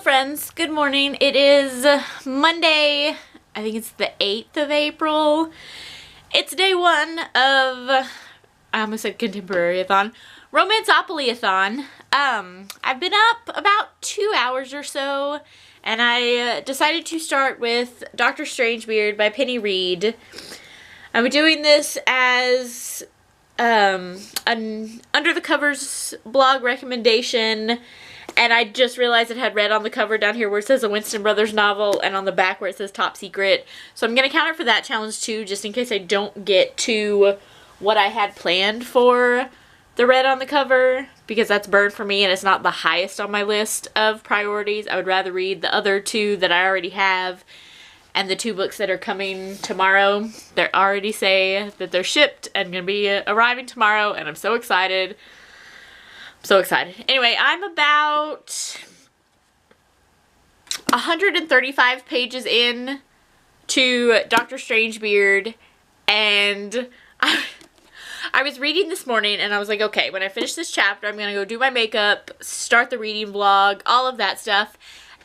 friends, good morning. It is Monday, I think it's the 8th of April. It's day one of, I almost said contemporary-a-thon, Romanceopolyathon. I've been up about 2 hours or so, and I decided to start with Dr. Strangebeard by Penny Reid. I'm doing this as an under the covers blog recommendation, and I just realized it had red on the cover down here where it says a Winston Brothers novel, and on the back where it says top secret. So I'm going to count it for that challenge too, just in case I don't get to what I had planned for the red on the cover, because that's burned for me and it's not the highest on my list of priorities. I would rather read the other two that I already have, and the 2 books that are coming tomorrow. They already say that they're shipped and going to be arriving tomorrow, and I'm so excited. So excited. Anyway, I'm about 135 pages in to Dr. Strangebeard, and I was reading this morning and I was like, okay, when I finish this chapter, I'm going to go do my makeup, start the reading vlog, all of that stuff.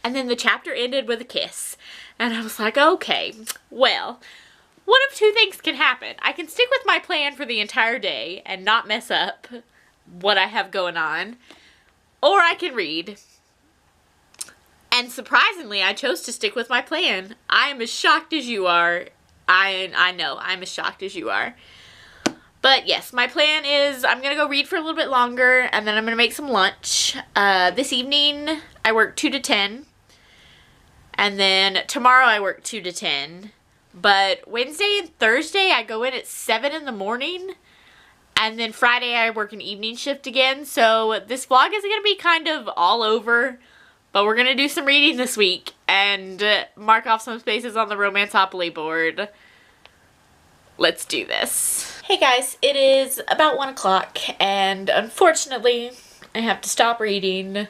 And then the chapter ended with a kiss. And I was like, okay, well, one of 2 things can happen. I can stick with my plan for the entire day and not mess up what I have going on, or I can read. And surprisingly, I chose to stick with my plan. I am as shocked as you are. I know, I'm as shocked as you are. But yes, my plan is I'm going to go read for a little bit longer, and then I'm going to make some lunch. This evening, I work 2 to 10. And then tomorrow I work 2 to 10. But Wednesday and Thursday, I go in at 7 in the morning. And then Friday, I work an evening shift again. So this vlog is going to be kind of all over. But we're going to do some reading this week and mark off some spaces on the Romanceopoly board. Let's do this. Hey guys, it is about 1 o'clock, and unfortunately, I have to stop reading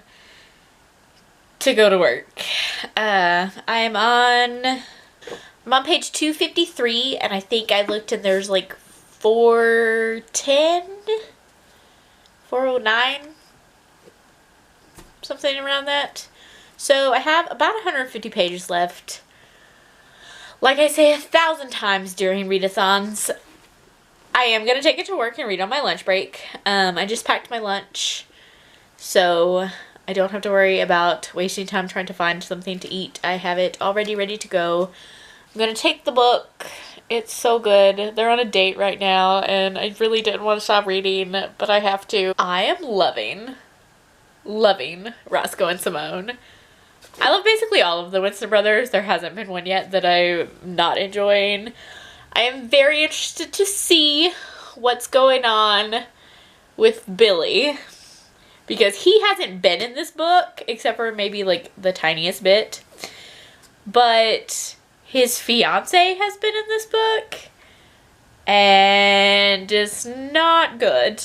to go to work. I'm on page 253, and I think I looked and there's like 410, 409, something around that. So I have about 150 pages left. Like I say 1,000 times during readathons, I am going to take it to work and read on my lunch break. I just packed my lunch, so I don't have to worry about wasting time trying to find something to eat. I have it already ready to go. I'm going to take the book. It's so good. They're on a date right now, and I really didn't want to stop reading, but I have to. I am loving Roscoe and Simone. I love basically all of the Winston Brothers. There hasn't been one yet that I'm not enjoying. I am very interested to see what's going on with Billy, because he hasn't been in this book, except for maybe like the tiniest bit. But his fiance has been in this book, and it's not good.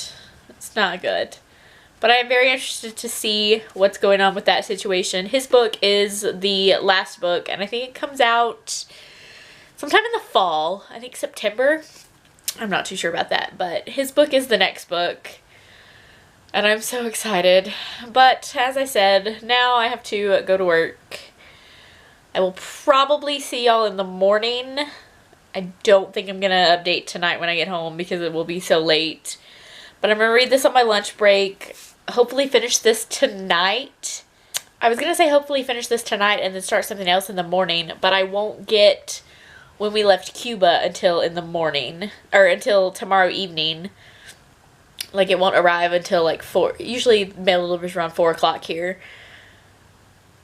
It's not good. But I am very interested to see what's going on with that situation. His book is the last book, and I think it comes out sometime in the fall. I think September. I'm not too sure about that, but his book is the next book. And I'm so excited. But as I said, now I have to go to work. I will probably see y'all in the morning. I don't think I'm going to update tonight when I get home because it will be so late. But I'm going to read this on my lunch break. Hopefully finish this tonight. I was going to say hopefully finish this tonight and then start something else in the morning. But I won't get When We Left Cuba until in the morning. Or until tomorrow evening. Like, it won't arrive until like 4. Usually mail delivers around 4 o'clock here.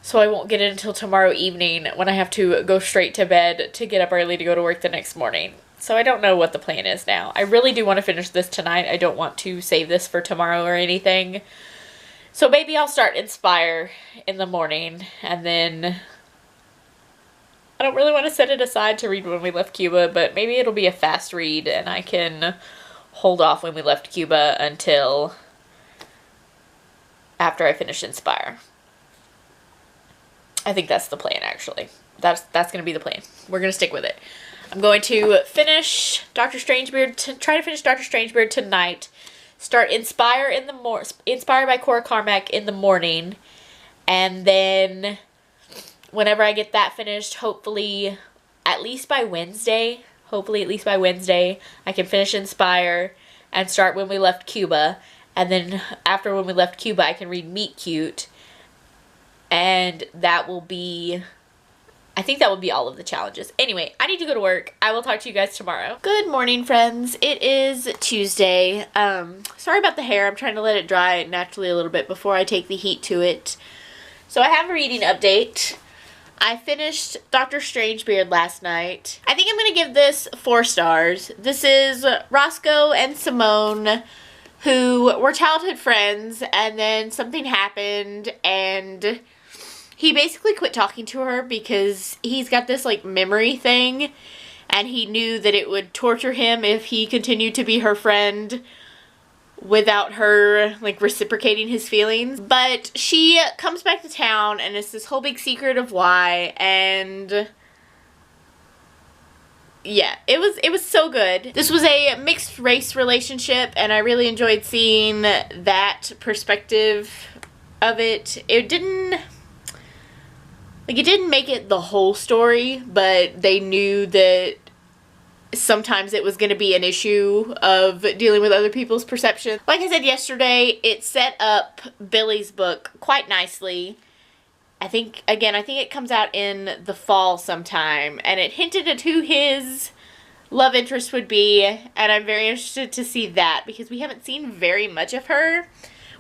So I won't get it until tomorrow evening when I have to go straight to bed to get up early to go to work the next morning. So I don't know what the plan is now. I really do want to finish this tonight. I don't want to save this for tomorrow or anything. So maybe I'll start Inspire in the morning, and then I don't really want to set it aside to read When We Left Cuba, but maybe it'll be a fast read and I can hold off When We Left Cuba until after I finish Inspire. I think that's the plan, actually. That's going to be the plan. We're going to stick with it. I'm going to finish Dr. Strangebeard, try to finish Dr. Strangebeard tonight. Start Inspire by Cora Carmack in the morning. And then whenever I get that finished, hopefully at least by Wednesday, I can finish Inspire and start When We Left Cuba. And then after When We Left Cuba, I can read Meet Cute. And that will be, I think that will be all of the challenges. Anyway, I need to go to work. I will talk to you guys tomorrow. Good morning, friends. It is Tuesday. Sorry about the hair. I'm trying to let it dry naturally a little bit before I take the heat to it. So I have a reading update. I finished Dr. Strangebeard last night. I think I'm going to give this 4 stars. This is Roscoe and Simone, who were childhood friends, and then something happened, and he basically quit talking to her because he's got this, like, memory thing, and he knew that it would torture him if he continued to be her friend without her, like, reciprocating his feelings. But she comes back to town, and it's this whole big secret of why, and yeah, it was so good. This was a mixed race relationship, and I really enjoyed seeing that perspective of it. It didn't make it the whole story, but they knew that sometimes it was going to be an issue of dealing with other people's perception. Like I said yesterday, it set up Billy's book quite nicely. I think it comes out in the fall sometime, and it hinted at who his love interest would be, and I'm very interested to see that because we haven't seen very much of her.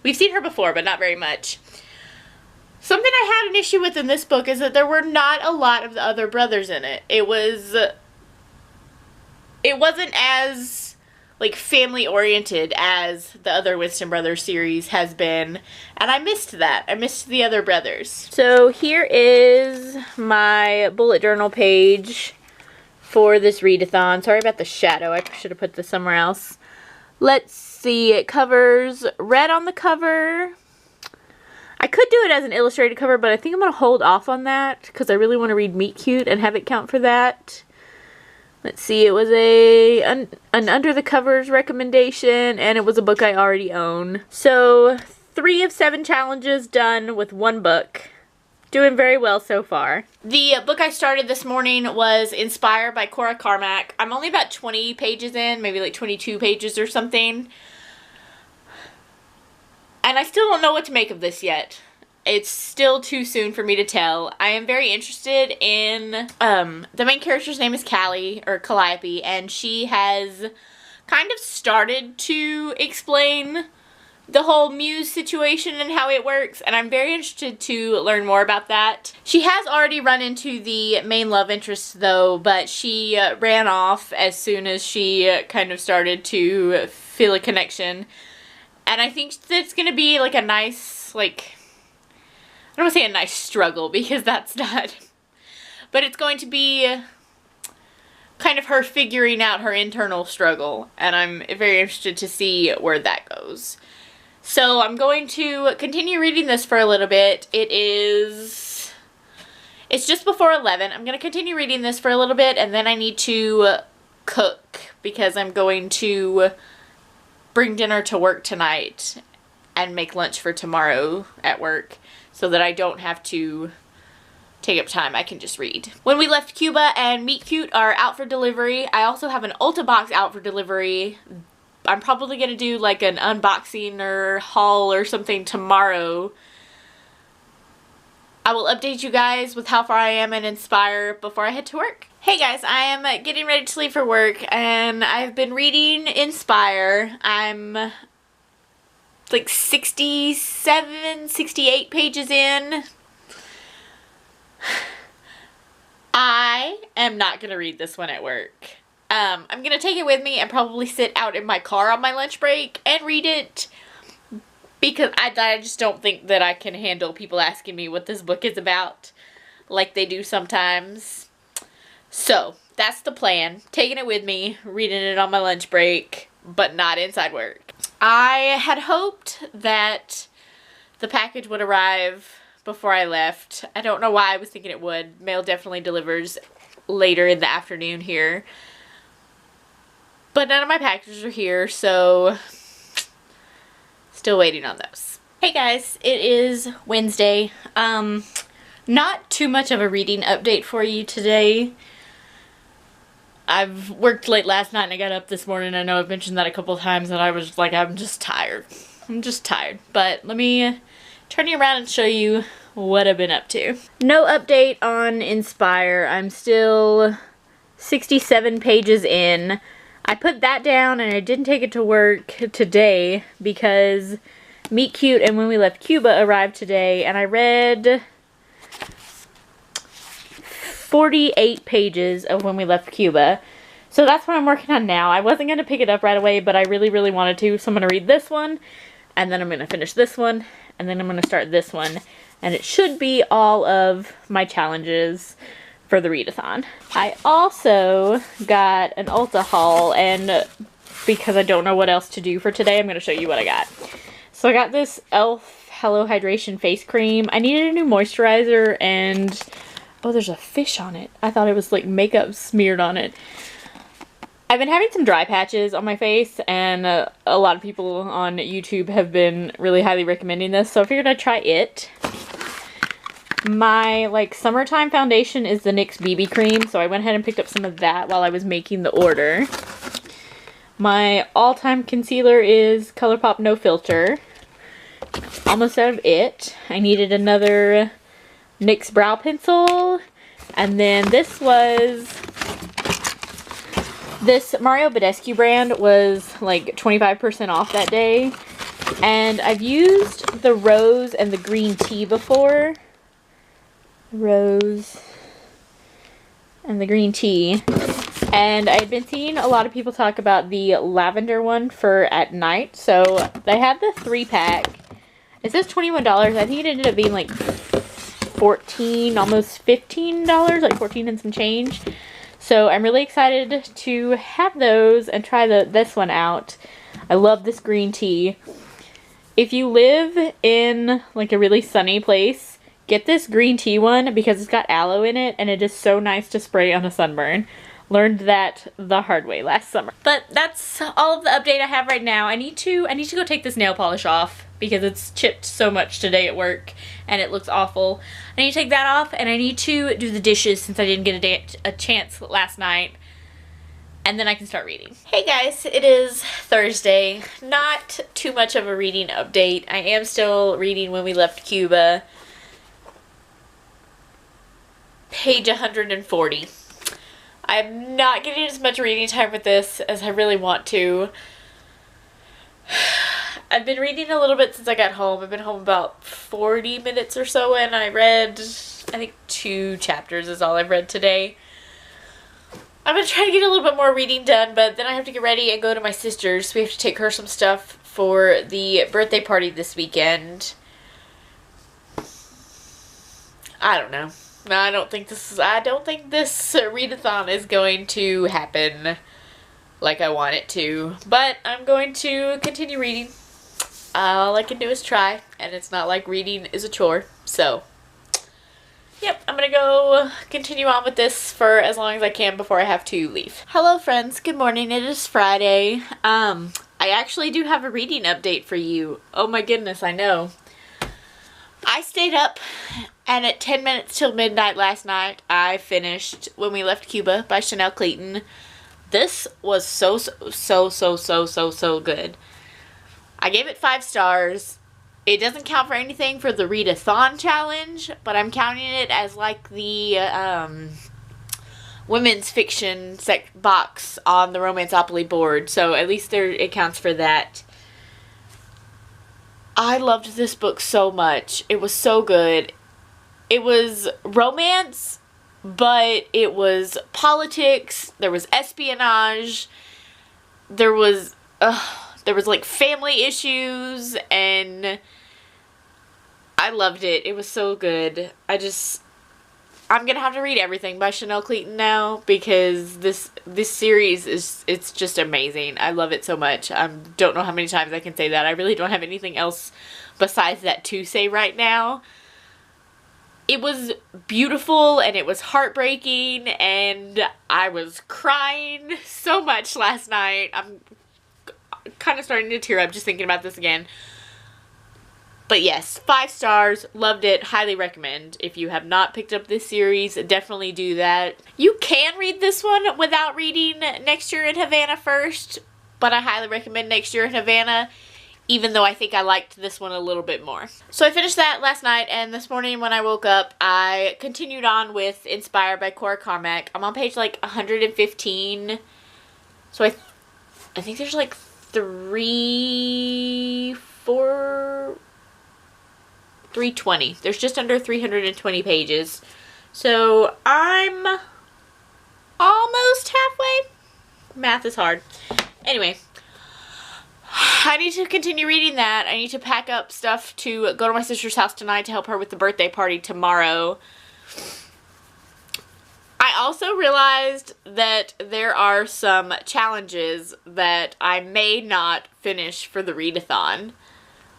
We've seen her before, but not very much. Something I had an issue with in this book is that there were not a lot of the other brothers in it. It wasn't as, like, family-oriented as the other Winston Brothers series has been, and I missed that. I missed the other brothers. So here is my bullet journal page for this readathon. Sorry about the shadow. I should have put this somewhere else. Let's see. It covers red on the cover. I could do it as an illustrated cover, but I think I'm going to hold off on that because I really want to read Meet Cute and have it count for that. Let's see, it was an under the covers recommendation, and it was a book I already own. So 3 of 7 challenges done with 1 book. Doing very well so far. The book I started this morning was Inspire by Cora Carmack. I'm only about 20 pages in, maybe like 22 pages or something. And I still don't know what to make of this yet. It's still too soon for me to tell. I am very interested in, the main character's name is Callie, or Calliope, and she has kind of started to explain the whole muse situation and how it works, and I'm very interested to learn more about that. She has already run into the main love interest, though, but she ran off as soon as she kind of started to feel a connection. And I think that it's going to be, like, a nice, like, I don't want to say a nice struggle, because that's not, but it's going to be kind of her figuring out her internal struggle, and I'm very interested to see where that goes. So I'm going to continue reading this for a little bit. It's just before 11. I'm going to continue reading this for a little bit, and then I need to cook, because I'm going to bring dinner to work tonight and make lunch for tomorrow at work, so that I don't have to take up time. I can just read. When We Left Cuba and Meet Cute are out for delivery. I also have an Ulta box out for delivery. I'm probably going to do like an unboxing or haul or something tomorrow. I will update you guys with how far I am in Inspire before I head to work. Hey guys, I am getting ready to leave for work, and I've been reading Inspire. I'm like 67, 68 pages in. I am not going to read this one at work. I'm going to take it with me and probably sit out in my car on my lunch break and read it, because I just don't think that I can handle people asking me what this book is about like they do sometimes. So that's the plan. Taking it with me, reading it on my lunch break, but not inside work. I had hoped that the package would arrive before I left. I don't know why I was thinking it would. Mail definitely delivers later in the afternoon here. But none of my packages are here, so still waiting on those. Hey guys, it is Wednesday. Not too much of a reading update for you today. I've worked late last night and I got up this morning. I know I've mentioned that a couple of times and I was like, I'm just tired. But let me turn you around and show you what I've been up to. No update on Inspire. I'm still 67 pages in. I put that down and I didn't take it to work today because Meet Cute and When We Left Cuba arrived today, and I read 48 pages of When We Left Cuba. So that's what I'm working on now. I wasn't going to pick it up right away, but I really, really wanted to. So I'm going to read this one, and then I'm going to finish this one, and then I'm going to start this one. And it should be all of my challenges for the readathon. I also got an Ulta haul, and because I don't know what else to do for today, I'm going to show you what I got. So I got this e.l.f. Hello Hydration Face Cream. I needed a new moisturizer, and oh, there's a fish on it. I thought it was like makeup smeared on it. I've been having some dry patches on my face, and a lot of people on YouTube have been really highly recommending this, so I figured I'd try it. My like summertime foundation is the NYX BB cream, so I went ahead and picked up some of that while I was making the order. My all-time concealer is ColourPop No Filter. Almost out of it. I needed another NYX brow pencil, and then this Mario Badescu brand was like 25% off that day, and I've used the rose and the green tea before. Rose and the green tea, and I've been seeing a lot of people talk about the lavender one for at night, so they had the 3-pack. It says $21. I think it ended up being like $14, almost $15, like 14 and some change. So I'm really excited to have those and try this one out. I love this green tea. If you live in like a really sunny place, get this green tea one because it's got aloe in it and it is so nice to spray on a sunburn. Learned that the hard way last summer. But that's all of the update I have right now. I need to go take this nail polish off because it's chipped so much today at work and it looks awful. I need to take that off, and I need to do the dishes since I didn't get a chance last night. And then I can start reading. Hey guys, it is Thursday. Not too much of a reading update. I am still reading When We Left Cuba. Page 140. I'm not getting as much reading time with this as I really want to. I've been reading a little bit since I got home. I've been home about 40 minutes or so, and I read, I think 2 chapters is all I've read today. I'm going to try to get a little bit more reading done, but then I have to get ready and go to my sister's. We have to take her some stuff for the birthday party this weekend. I don't know. I don't think this readathon is going to happen like I want it to, but I'm going to continue reading. All I can do is try, and it's not like reading is a chore, so yep, I'm gonna go continue on with this for as long as I can before I have to leave. Hello friends, good morning. It is Friday. I actually do have a reading update for you. Oh my goodness, I know. I stayed up, and at 10 minutes till midnight last night, I finished When We Left Cuba by Chanel Clayton. This was so good. I gave it 5 stars. It doesn't count for anything for the readathon challenge, but I'm counting it as like the women's fiction box on the Romanceopolyathon board, so at least it counts for that. I loved this book so much. It was so good. It was romance, but it was politics. There was espionage. There was like family issues, and I loved it. It was so good. I'm gonna have to read everything by Chanel Clayton now because this series it's just amazing. I love it so much. I don't know how many times I can say that. I really don't have anything else besides that to say right now. It was beautiful and it was heartbreaking and I was crying so much last night. I'm kind of starting to tear up just thinking about this again. But yes, 5 stars, loved it, highly recommend. If you have not picked up this series, definitely do that. You can read this one without reading Next Year in Havana first, but I highly recommend Next Year in Havana, even though I think I liked this one a little bit more. So I finished that last night, and this morning when I woke up, I continued on with Inspired by Cora Carmack. I'm on page like 115, so I think there's like 320. There's just under 320 pages. So I'm almost halfway. Math is hard. Anyway, I need to continue reading that. I need to pack up stuff to go to my sister's house tonight to help her with the birthday party tomorrow. I also realized that there are some challenges that I may not finish for the readathon.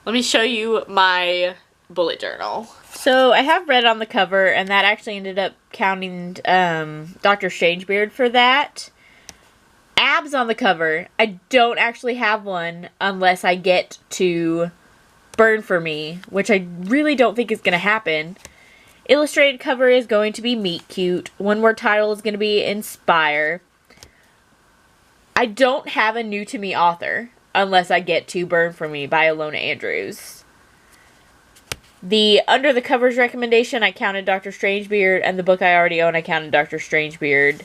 Let me show you my bullet journal. So I have red on the cover, and that actually ended up counting Dr. Strangebeard for that. Abs on the cover. I don't actually have one unless I get to Burn For Me, which I really don't think is going to happen. Illustrated cover is going to be Meet Cute. One word title is going to be Inspire. I don't have a new to me author unless I get to Burn For Me by Alona Andrews. The under the covers recommendation, I counted Dr. Strangebeard, and the book I already own, I counted Dr. Strangebeard.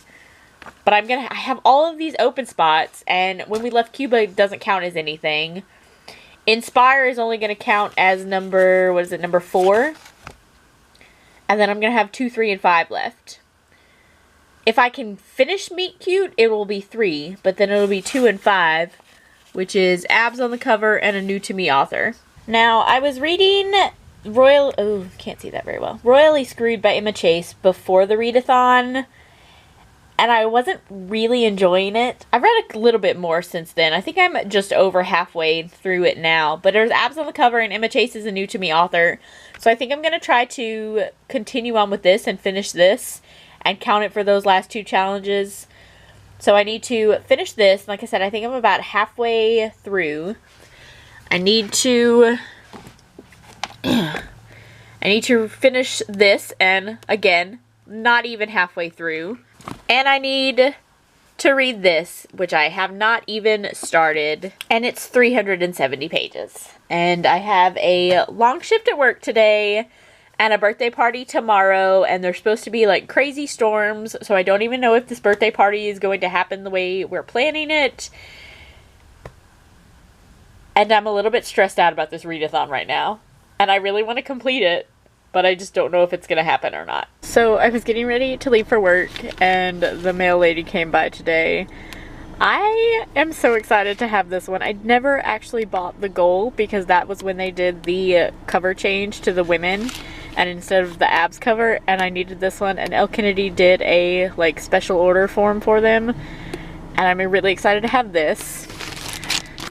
But I have all of these open spots, and when we left Cuba, it doesn't count as anything. Inspire is only going to count as number 4. And then I'm going to have 2, 3, and 5 left. If I can finish Meet Cute, it will be 3, but then it'll be 2 and 5, which is Abs on the cover and a new to me author. Now, I was reading can't see that very well. Royally Screwed by Emma Chase before the readathon, and I wasn't really enjoying it. I've read a little bit more since then. I think I'm just over halfway through it now, but there's Abs on the cover and Emma Chase is a new to me author, so I think I'm going to try to continue on with this and finish this and count it for those last 2 challenges. So I need to finish this. Like I said, I think I'm about halfway through. I need to finish this, and again, not even halfway through. And I need to read this, which I have not even started, and it's 370 pages. And I have a long shift at work today and a birthday party tomorrow, and there's supposed to be like crazy storms, so I don't even know if this birthday party is going to happen the way we're planning it. And I'm a little bit stressed out about this readathon right now. And I really want to complete it, but I just don't know if it's going to happen or not. So I was getting ready to leave for work, and the mail lady came by today. I am so excited to have this one. I never actually bought the goal because that was when they did the cover change to the women, and instead of the abs cover, and I needed this one, and Elle Kennedy did a like special order form for them, and I'm really excited to have this.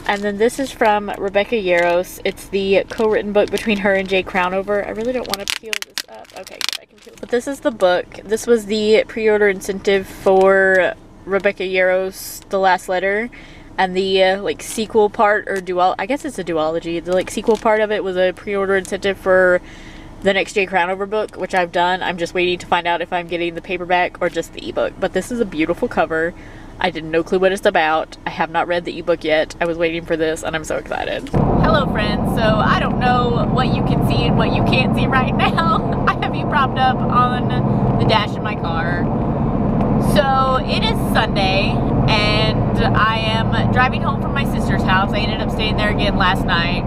And then this is from Rebecca Yarros. It's the co-written book between her and Jay Crownover. I really don't want to peel this up. Okay, good, I can peel it. But this is the book. This was the pre-order incentive for Rebecca Yarros, The Last Letter. And the like sequel part, or I guess it's a duology. The like sequel part of it was a pre-order incentive for the next Jay Crownover book, which I've done. I'm just waiting to find out if I'm getting the paperback or just the ebook. But this is a beautiful cover. I did no clue what it's about. I have not read the ebook yet. I was waiting for this, and I'm so excited. Hello, friends. So I don't know what you can see and what you can't see right now. I have you propped up on the dash of my car. So it is Sunday, and I am driving home from my sister's house. I ended up staying there again last night.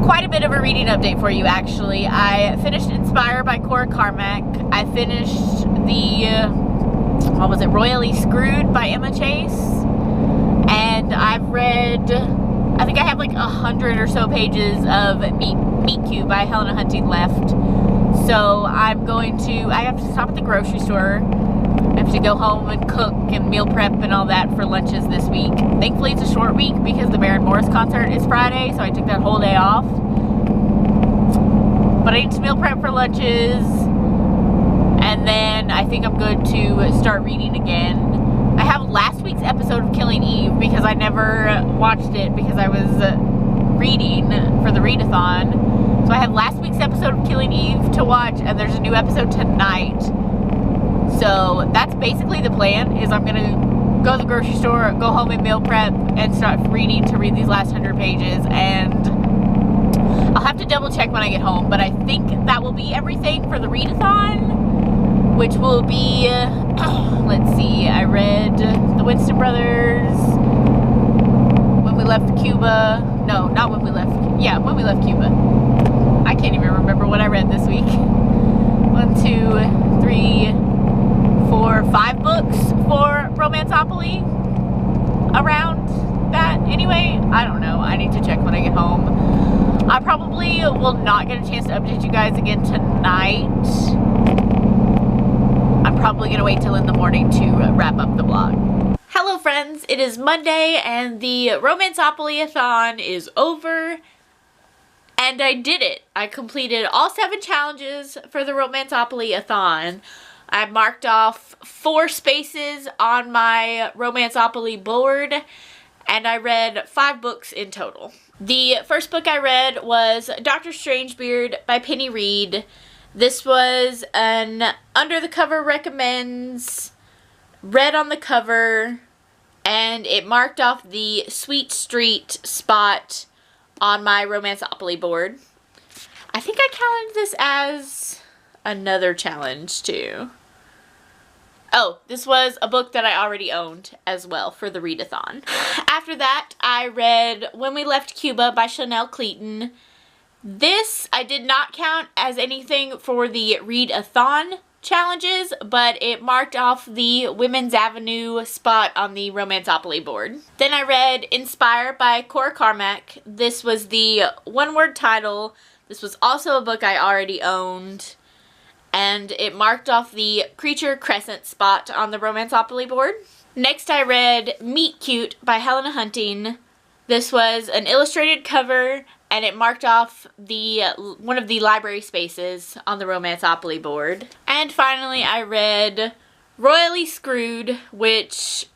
Quite a bit of a reading update for you, actually. I finished Inspire by Cora Carmack. I finished the Royally Screwed by Emma Chase, and I've read, I think I have like 100 or so pages of Meet Cute by Helena Hunting left. So I have to stop at the grocery store. I have to go home and cook and meal prep and all that for lunches this week. Thankfully it's a short week because the Baron Morris concert is Friday, so I took that whole day off. But I need to meal prep for lunches, and then I think I'm good to start reading again. I have last week's episode of Killing Eve because I never watched it because I was reading for the readathon. So I have last week's episode of Killing Eve to watch, and there's a new episode tonight. So that's basically the plan, is I'm gonna go to the grocery store, go home and meal prep, and start reading to read these last 100 pages. And I'll have to double check when I get home, but I think that will be everything for the readathon, which will be, let's see, I read the Winston Brothers, When We Left Cuba, no, not When We Left, yeah, When We Left Cuba. I can't even remember what I read this week. 1, 2, 3, 4, 5 books for Romanceopolyathon, around that. Anyway, I don't know, I need to check when I get home. I probably will not get a chance to update you guys again tonight. I'm probably going to wait till in the morning to wrap up the vlog. Hello friends, it is Monday and the Romanceopolyathon is over. And I did it. I completed all 7 challenges for the Romanceopolyathon. I marked off 4 spaces on my Romanceopoly board, and I read 5 books in total. The first book I read was Dr. Strangebeard by Penny Reed. This was an under the cover recommends, read on the cover, and it marked off the Sweet Street spot on my Romanceopoly board. I think I counted this as another challenge too. Oh, this was a book that I already owned as well for the readathon. After that, I read When We Left Cuba by Chanel Cleeton. This I did not count as anything for the readathon challenges, but it marked off the Women's Avenue spot on the Romanceopoly board. Then I read Inspire by Cora Carmack. This was the one-word title. This was also a book I already owned, and it marked off the Creature Crescent spot on the Romanceopoly board. Next I read Meet Cute by Helena Hunting. This was an illustrated cover, and it marked off the one of the library spaces on the Romanceopoly board. And finally I read Royally Screwed, which,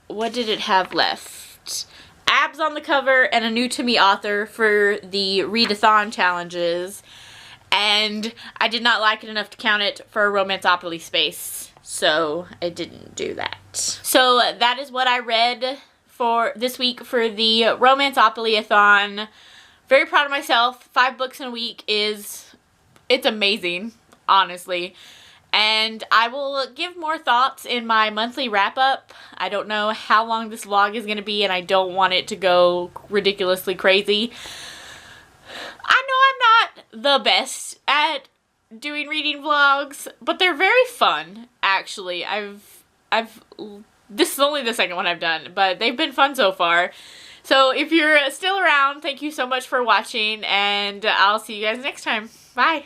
what did it have left? Abs on the cover and a new to me author for the readathon challenges. And I did not like it enough to count it for a Romanceopoly space, so I didn't do that. So that is what I read for this week for the Romanceopolyathon. Very proud of myself. 5 books in a week it's amazing, honestly. And I will give more thoughts in my monthly wrap-up. I don't know how long this vlog is going to be, and I don't want it to go ridiculously crazy. I know I'm not the best at doing reading vlogs, but they're very fun, actually. This is only the second one I've done, but they've been fun so far. So if you're still around, thank you so much for watching, and I'll see you guys next time. Bye!